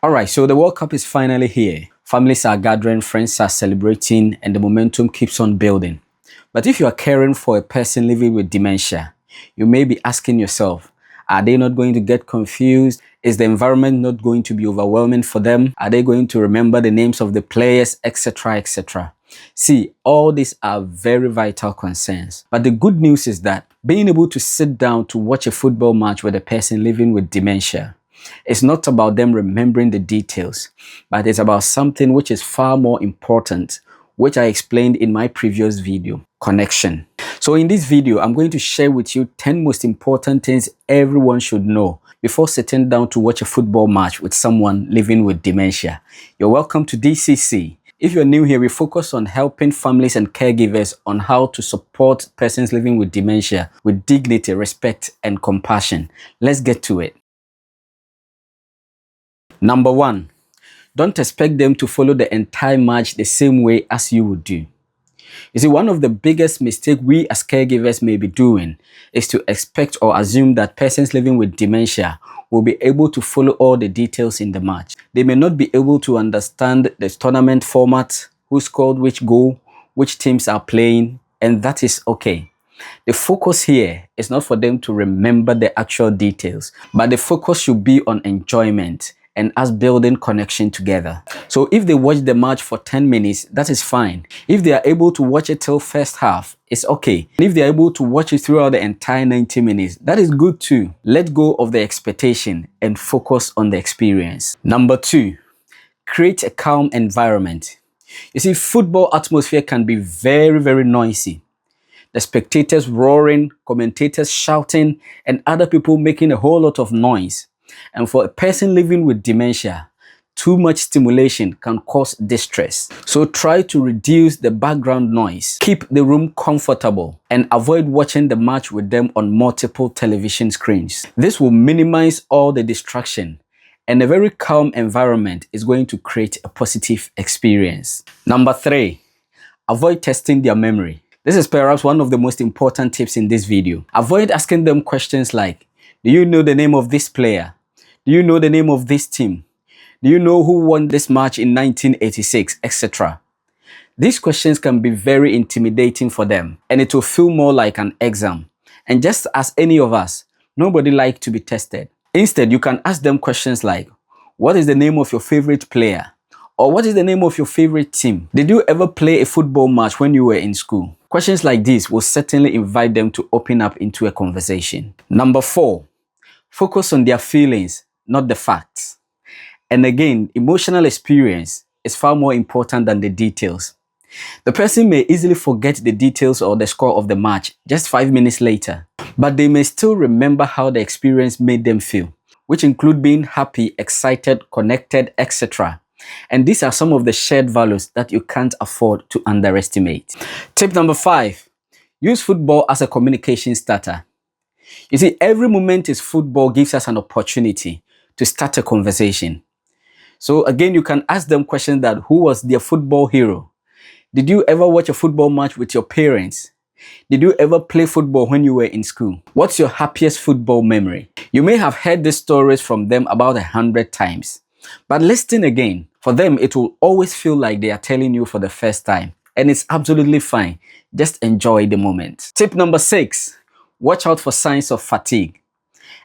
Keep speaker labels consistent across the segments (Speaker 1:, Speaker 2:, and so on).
Speaker 1: Alright, so the World Cup is finally here. Families are gathering, friends are celebrating, and the momentum keeps on building. But if you are caring for a person living with dementia, you may be asking yourself, are they not going to get confused? Is the environment not going to be overwhelming for them? Are they going to remember the names of the players, etc., etc.? See, all these are very vital concerns. But the good news is that being able to sit down to watch a football match with a person living with dementia, it's not about them remembering the details, but it's about something which is far more important, which I explained in my previous video: connection. So in this video, I'm going to share with you 10 most important things everyone should know before sitting down to watch a football match with someone living with dementia. You're welcome to DCC. If you're new here, we focus on helping families and caregivers on how to support persons living with dementia with dignity, respect, and compassion. Let's get to it. Number 1, don't expect them to follow the entire match the same way as you would do. You see, one of the biggest mistakes we as caregivers may be doing is to expect or assume that persons living with dementia will be able to follow all the details in the match. They may not be able to understand the tournament format, who scored which goal, which teams are playing, and that is okay. The focus here is not for them to remember the actual details, but the focus should be on enjoyment and us building connection together. So if they watch the match for 10 minutes, that is fine. If they are able to watch it till first half, it's okay. And if they are able to watch it throughout the entire 90 minutes, that is good too. Let go of the expectation and focus on the experience. Number 2, create a calm environment. You see, football atmosphere can be very noisy. The spectators roaring, commentators shouting, and other people making a whole lot of noise. And for a person living with dementia, too much stimulation can cause distress. So try to reduce the background noise, keep the room comfortable, and avoid watching the match with them on multiple television screens. This will minimize all the distraction, and a very calm environment is going to create a positive experience. Number 3, avoid testing their memory. This is perhaps one of the most important tips in this video. Avoid asking them questions like, do you know the name of this player? Do you know the name of this team? Do you know who won this match in 1986, etc.? These questions can be very intimidating for them, and it will feel more like an exam. And just as any of us, nobody likes to be tested. Instead, you can ask them questions like, what is the name of your favorite player? Or what is the name of your favorite team? Did you ever play a football match when you were in school? Questions like these will certainly invite them to open up into a conversation. Number 4, focus on their feelings, not the facts. And again, emotional experience is far more important than the details. The person may easily forget the details or the score of the match just 5 minutes later, but they may still remember how the experience made them feel, which include being happy, excited, connected, etc. And these are some of the shared values that you can't afford to underestimate. Tip number 5, use football as a communication starter. You see, every moment is football gives us an opportunity to start a conversation. So again, you can ask them questions that, who was their football hero? Did you ever watch a football match with your parents? Did you ever play football when you were in school? What's your happiest football memory? You may have heard these stories from them about 100 times, but listen again. For them, it will always feel like they are telling you for the first time, and it's absolutely fine. Just enjoy the moment. Tip number 6, watch out for signs of fatigue.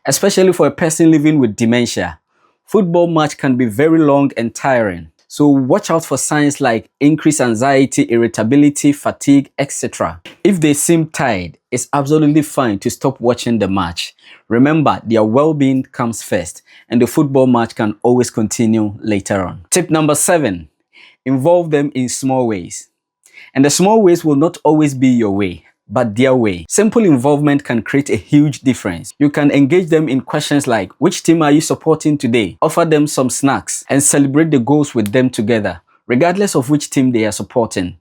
Speaker 1: Especially for a person living with dementia, football match can be very long and tiring. So watch out for signs like increased anxiety, irritability, fatigue, etc. If they seem tired, it's absolutely fine to stop watching the match. Remember, their well-being comes first, and the football match can always continue later on. Tip number 7, involve them in small ways. And the small ways will not always be your way, but their way. Simple involvement can create a huge difference. You can engage them in questions like, which team are you supporting today? Offer them some snacks and celebrate the goals with them together, regardless of which team they are supporting.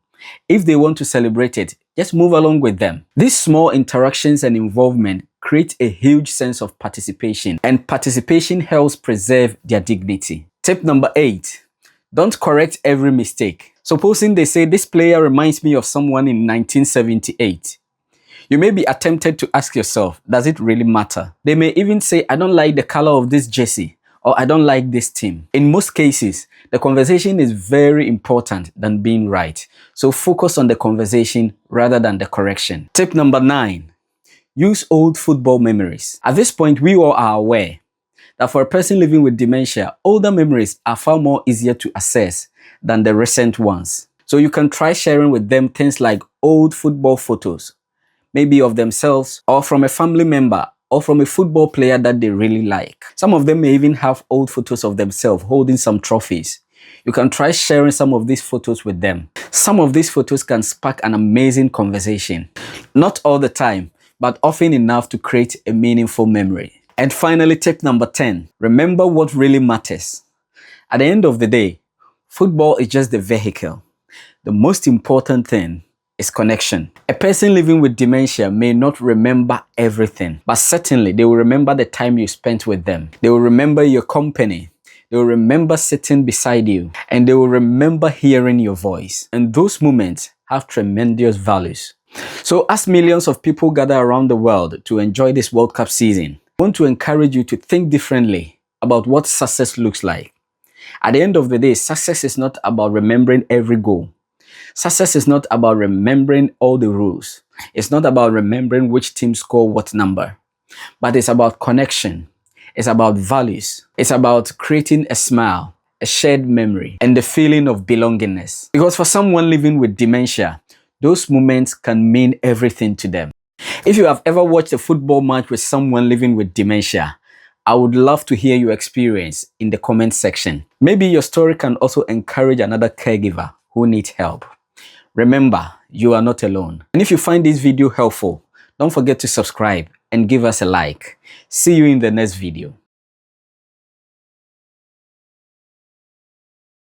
Speaker 1: If they want to celebrate it, just move along with them. These small interactions and involvement create a huge sense of participation, and participation helps preserve their dignity. Tip number 8, don't correct every mistake. Supposing they say, this player reminds me of someone in 1978. You may be tempted to ask yourself, does it really matter? They may even say, I don't like the color of this jersey, or I don't like this team. In most cases, the conversation is very important than being right. So focus on the conversation rather than the correction. Tip number 9, use old football memories. At this point, we all are aware that for a person living with dementia, older memories are far more easier to access than the recent ones. So you can try sharing with them things like old football photos, maybe of themselves or from a family member or from a football player that they really like. Some of them may even have old photos of themselves holding some trophies. You can try sharing some of these photos with them. Some of these photos can spark an amazing conversation. Not all the time, but often enough to create a meaningful memory. And finally, tip number 10, remember what really matters. At the end of the day, football is just the vehicle. The most important thing is connection. A person living with dementia may not remember everything, but certainly they will remember the time you spent with them. They will remember your company. They will remember sitting beside you, and they will remember hearing your voice. And those moments have tremendous values. So as millions of people gather around the world to enjoy this World Cup season, I want to encourage you to think differently about what success looks like. At the end of the day, success is not about remembering every goal. Success is not about remembering all the rules. It's not about remembering which team scored what number. But it's about connection. It's about values. It's about creating a smile, a shared memory, and the feeling of belongingness. Because for someone living with dementia, those moments can mean everything to them. If you have ever watched a football match with someone living with dementia, I would love to hear your experience in the comment section. Maybe your story can also encourage another caregiver who needs help. Remember, you are not alone. And if you find this video helpful, don't forget to subscribe and give us a like. See you in the next video.